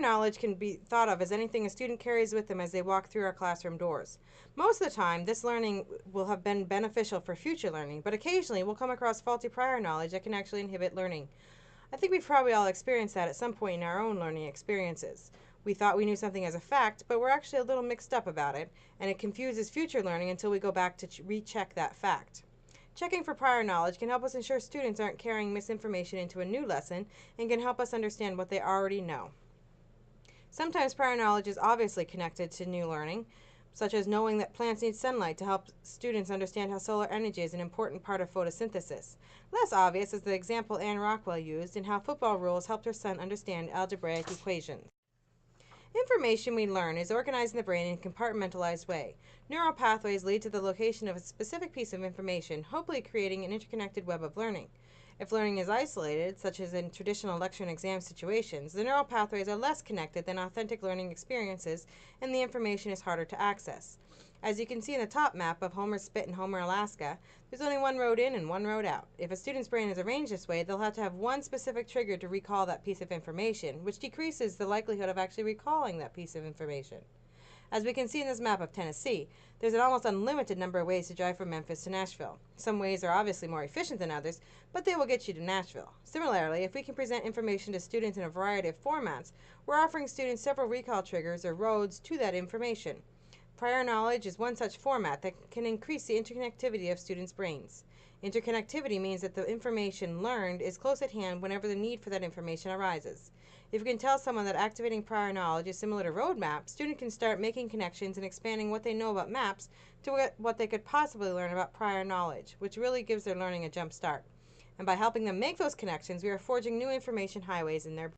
knowledge can be thought of as anything a student carries with them as they walk through our classroom doors. Most of the time, this learning will have been beneficial for future learning, but occasionally we'll come across faulty prior knowledge that can actually inhibit learning. I think we've probably all experienced that at some point in our own learning experiences. We thought we knew something as a fact, but we're actually a little mixed up about it, and it confuses future learning until we go back to recheck that fact. Checking for prior knowledge can help us ensure students aren't carrying misinformation into a new lesson and can help us understand what they already know. Sometimes prior knowledge is obviously connected to new learning, such as knowing that plants need sunlight to help students understand how solar energy is an important part of photosynthesis. Less obvious is the example Anne Rockwell used in how football rules helped her son understand algebraic equations. Information we learn is organized in the brain in a compartmentalized way. Neural pathways lead to the location of a specific piece of information, hopefully creating an interconnected web of learning. If learning is isolated, such as in traditional lecture and exam situations, the neural pathways are less connected than authentic learning experiences, and the information is harder to access. As you can see in the top map of Homer's Spit in Homer, Alaska, there's only one road in and one road out. If a student's brain is arranged this way, they'll have to have one specific trigger to recall that piece of information, which decreases the likelihood of actually recalling that piece of information. As we can see in this map of Tennessee, there's an almost unlimited number of ways to drive from Memphis to Nashville. Some ways are obviously more efficient than others, but they will get you to Nashville. Similarly, if we can present information to students in a variety of formats, we're offering students several recall triggers or roads to that information. Prior knowledge is one such format that can increase the interconnectivity of students' brains. Interconnectivity means that the information learned is close at hand whenever the need for that information arises. If you can tell someone that activating prior knowledge is similar to road maps, students can start making connections and expanding what they know about maps to what they could possibly learn about prior knowledge, which really gives their learning a jump start. And by helping them make those connections, we are forging new information highways in their brain.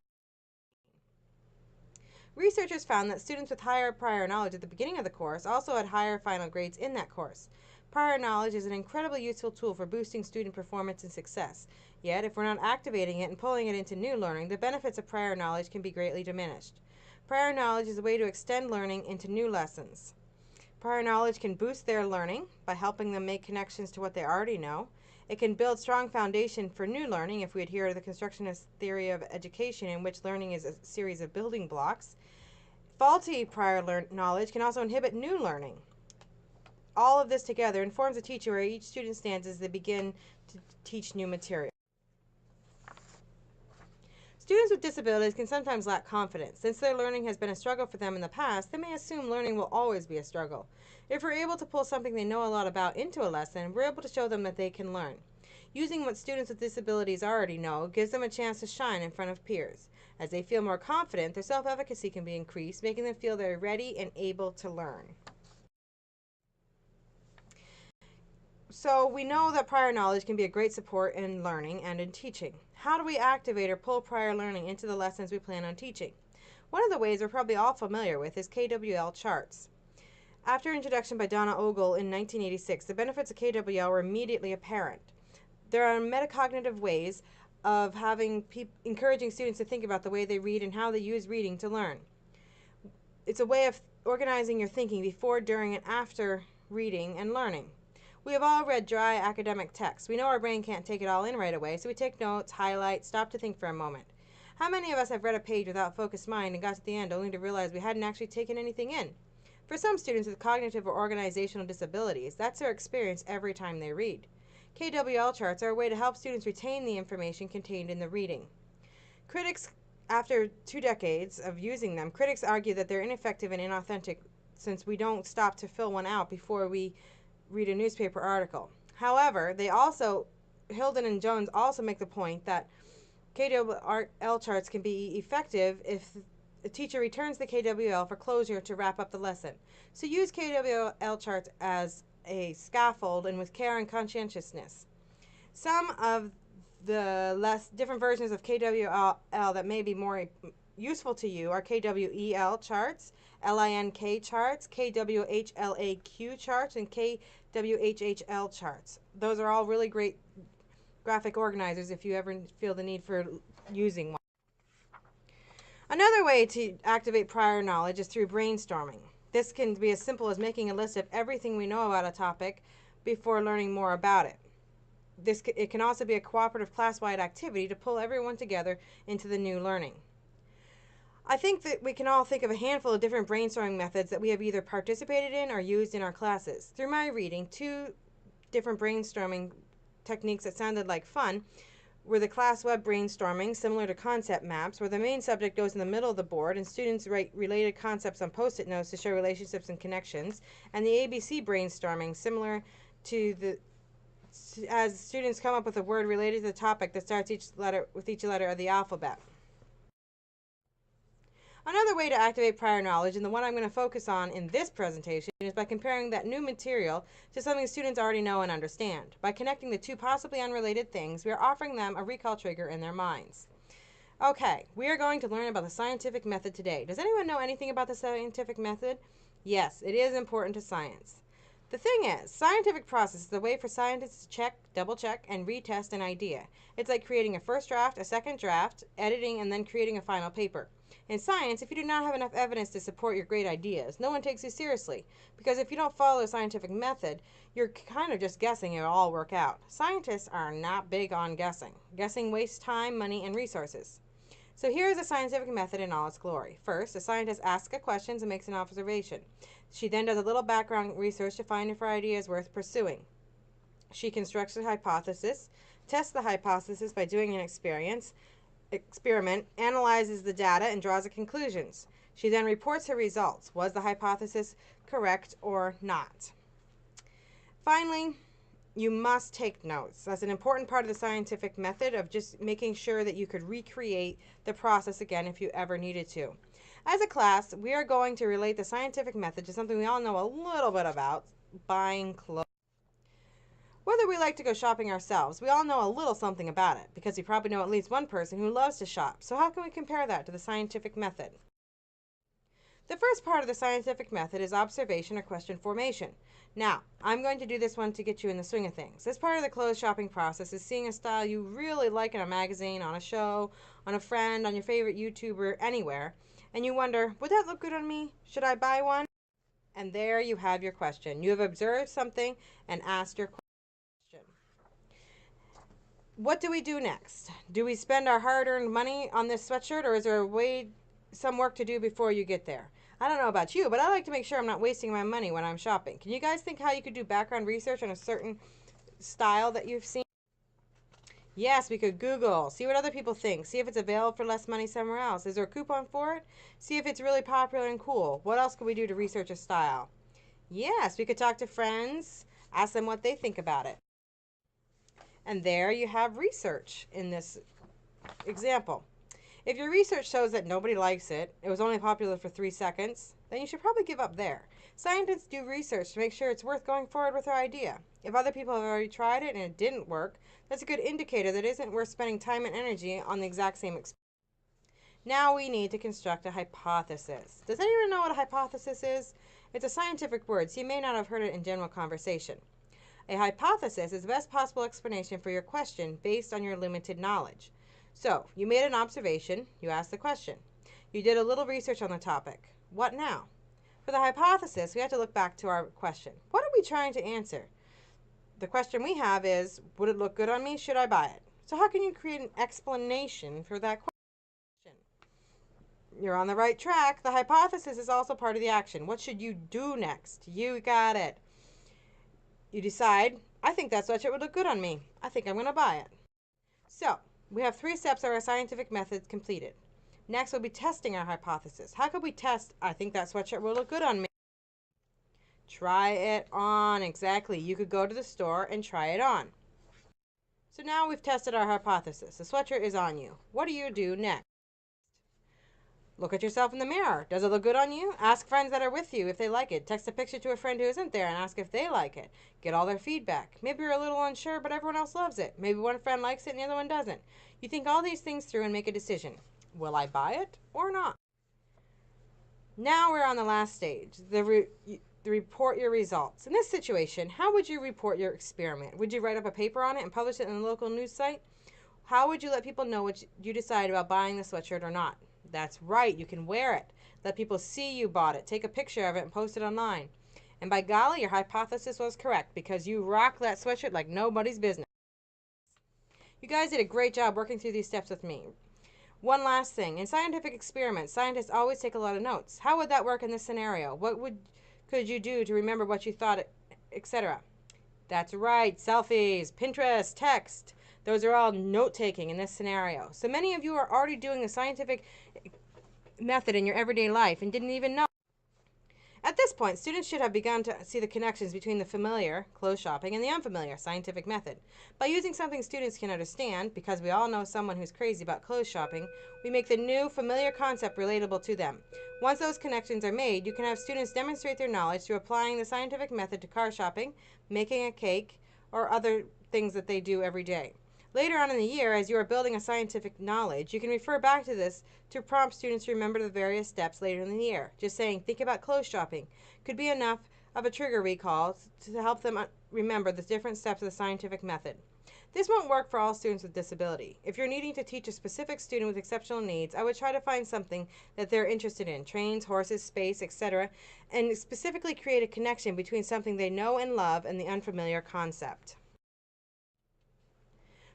Researchers found that students with higher prior knowledge at the beginning of the course also had higher final grades in that course. Prior knowledge is an incredibly useful tool for boosting student performance and success. Yet, if we're not activating it and pulling it into new learning, the benefits of prior knowledge can be greatly diminished. Prior knowledge is a way to extend learning into new lessons. Prior knowledge can boost their learning by helping them make connections to what they already know. It can build strong foundation for new learning if we adhere to the constructionist theory of education, in which learning is a series of building blocks. Faulty prior knowledge can also inhibit new learning. All of this together informs a teacher where each student stands as they begin to teach new material. Students with disabilities can sometimes lack confidence. Since their learning has been a struggle for them in the past, they may assume learning will always be a struggle. If we're able to pull something they know a lot about into a lesson, we're able to show them that they can learn. Using what students with disabilities already know gives them a chance to shine in front of peers. As they feel more confident, their self-efficacy can be increased, making them feel they're ready and able to learn. So we know that prior knowledge can be a great support in learning and in teaching. How do we activate or pull prior learning into the lessons we plan on teaching? One of the ways we're probably all familiar with is KWL charts. After introduction by Donna Ogle in 1986, the benefits of KWL were immediately apparent. There are metacognitive ways of encouraging students to think about the way they read and how they use reading to learn. It's a way of organizing your thinking before, during, and after reading and learning. We have all read dry academic texts. We know our brain can't take it all in right away, so we take notes, highlight, stop to think for a moment. How many of us have read a page without focused mind and got to the end only to realize we hadn't actually taken anything in? For some students with cognitive or organizational disabilities, that's their experience every time they read. KWL charts are a way to help students retain the information contained in the reading. After 2 decades of using them, critics argue that they're ineffective and inauthentic since we don't stop to fill one out before we read a newspaper article. However, Hilden and Jones also make the point that KWL charts can be effective if the teacher returns the KWL for closure to wrap up the lesson. So use KWL charts as a scaffold and with care and conscientiousness. Some of the different versions of KWL that may be more useful to you are KWEL charts, LINK charts, KWHLAQ charts, and KWHHL charts. Those are all really great graphic organizers if you ever feel the need for using one. Another way to activate prior knowledge is through brainstorming. This can be as simple as making a list of everything we know about a topic before learning more about it. It can also be a cooperative class-wide activity to pull everyone together into the new learning. I think that we can all think of a handful of different brainstorming methods that we have either participated in or used in our classes. Through my reading, two different brainstorming techniques that sounded like fun were the class web brainstorming, similar to concept maps, where the main subject goes in the middle of the board and students write related concepts on post-it notes to show relationships and connections, and the ABC brainstorming, similar to the as students come up with a word related to the topic that starts each letter with each letter of the alphabet. Another way to activate prior knowledge, and the one I'm going to focus on in this presentation, is by comparing that new material to something students already know and understand. By connecting the two possibly unrelated things, we are offering them a recall trigger in their minds. Okay, we are going to learn about the scientific method today. Does anyone know anything about the scientific method? Yes, it is important to science. The thing is, scientific process is the way for scientists to check, double check, and retest an idea. It's like creating a first draft, a second draft, editing, and then creating a final paper. In science, if you do not have enough evidence to support your great ideas, no one takes you seriously. Because if you don't follow the scientific method, you're kind of just guessing it'll all work out. Scientists are not big on guessing. Guessing wastes time, money, and resources. So here is a scientific method in all its glory. First, a scientist asks a question and makes an observation. She then does a little background research to find if her idea is worth pursuing. She constructs a hypothesis, tests the hypothesis by doing an experiment, analyzes the data, and draws the conclusions. She then reports her results. Was the hypothesis correct or not? Finally, you must take notes. That's an important part of the scientific method of just making sure that you could recreate the process again if you ever needed to. As a class, we are going to relate the scientific method to something we all know a little bit about, buying clothes. Whether we like to go shopping ourselves, we all know a little something about it, because we probably know at least one person who loves to shop. So how can we compare that to the scientific method? The first part of the scientific method is observation or question formation. Now, I'm going to do this one to get you in the swing of things. This part of the clothes shopping process is seeing a style you really like in a magazine, on a show, on a friend, on your favorite YouTuber, anywhere, and you wonder, would that look good on me? Should I buy one? And there you have your question. You have observed something and asked your question. What do we do next? Do we spend our hard-earned money on this sweatshirt, or is there some work to do before you get there? I don't know about you, but I like to make sure I'm not wasting my money when I'm shopping. Can you guys think how you could do background research on a certain style that you've seen? Yes, we could Google, see what other people think, see if it's available for less money somewhere else. Is there a coupon for it? See if it's really popular and cool. What else could we do to research a style? Yes, we could talk to friends, ask them what they think about it. And there you have research in this example. If your research shows that nobody likes it, it was only popular for 3 seconds, then you should probably give up there. Scientists do research to make sure it's worth going forward with their idea. If other people have already tried it and it didn't work, that's a good indicator that it isn't worth spending time and energy on the exact same experiment. Now we need to construct a hypothesis. Does anyone know what a hypothesis is? It's a scientific word, so you may not have heard it in general conversation. A hypothesis is the best possible explanation for your question based on your limited knowledge. So, you made an observation, you asked the question. You did a little research on the topic. What now? For the hypothesis, we have to look back to our question. What are we trying to answer? The question we have is, would it look good on me? Should I buy it? So how can you create an explanation for that question? You're on the right track. The hypothesis is also part of the action. What should you do next? You got it. You decide, I think that sweatshirt would look good on me. I think I'm going to buy it. So, we have 3 steps of our scientific methods completed. Next, we'll be testing our hypothesis. How could we test, I think that sweatshirt will look good on me? Try it on. Exactly. You could go to the store and try it on. So now we've tested our hypothesis. The sweatshirt is on you. What do you do next? Look at yourself in the mirror. Does it look good on you? Ask friends that are with you if they like it. Text a picture to a friend who isn't there and ask if they like it. Get all their feedback. Maybe you're a little unsure, but everyone else loves it. Maybe one friend likes it and the other one doesn't. You think all these things through and make a decision. Will I buy it or not? Now we're on the last stage, the report your results. In this situation, how would you report your experiment? Would you write up a paper on it and publish it in the local news site? How would you let people know what you decide about buying the sweatshirt or not? That's right, you can wear it. Let people see you bought it. Take a picture of it and post it online. And by golly, your hypothesis was correct because you rocked that sweatshirt like nobody's business. You guys did a great job working through these steps with me. One last thing. In scientific experiments, scientists always take a lot of notes. How would that work in this scenario? Could you do to remember what you thought, etc.? That's right, selfies, Pinterest, text. Those are all note taking in this scenario. So many of you are already doing the scientific method in your everyday life and didn't even know. At this point, students should have begun to see the connections between the familiar, clothes shopping, and the unfamiliar, scientific method. By using something students can understand, because we all know someone who's crazy about clothes shopping, we make the new, familiar concept relatable to them. Once those connections are made, you can have students demonstrate their knowledge through applying the scientific method to car shopping, making a cake, or other things that they do every day. Later on in the year, as you are building a scientific knowledge, you can refer back to this to prompt students to remember the various steps later in the year. Just saying, think about clothes shopping could be enough of a trigger recall to help them remember the different steps of the scientific method. This won't work for all students with disability. If you're needing to teach a specific student with exceptional needs, I would try to find something that they're interested in, trains, horses, space, etc., and specifically create a connection between something they know and love and the unfamiliar concept.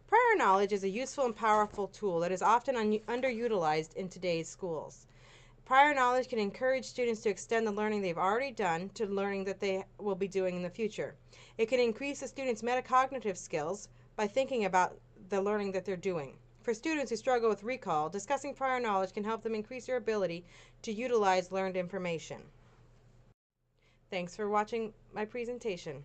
Prior knowledge is a useful and powerful tool that is often underutilized in today's schools. Prior knowledge can encourage students to extend the learning they've already done to learning that they will be doing in the future. It can increase a student's metacognitive skills by thinking about the learning that they're doing. For students who struggle with recall, discussing prior knowledge can help them increase their ability to utilize learned information. Thanks for watching my presentation.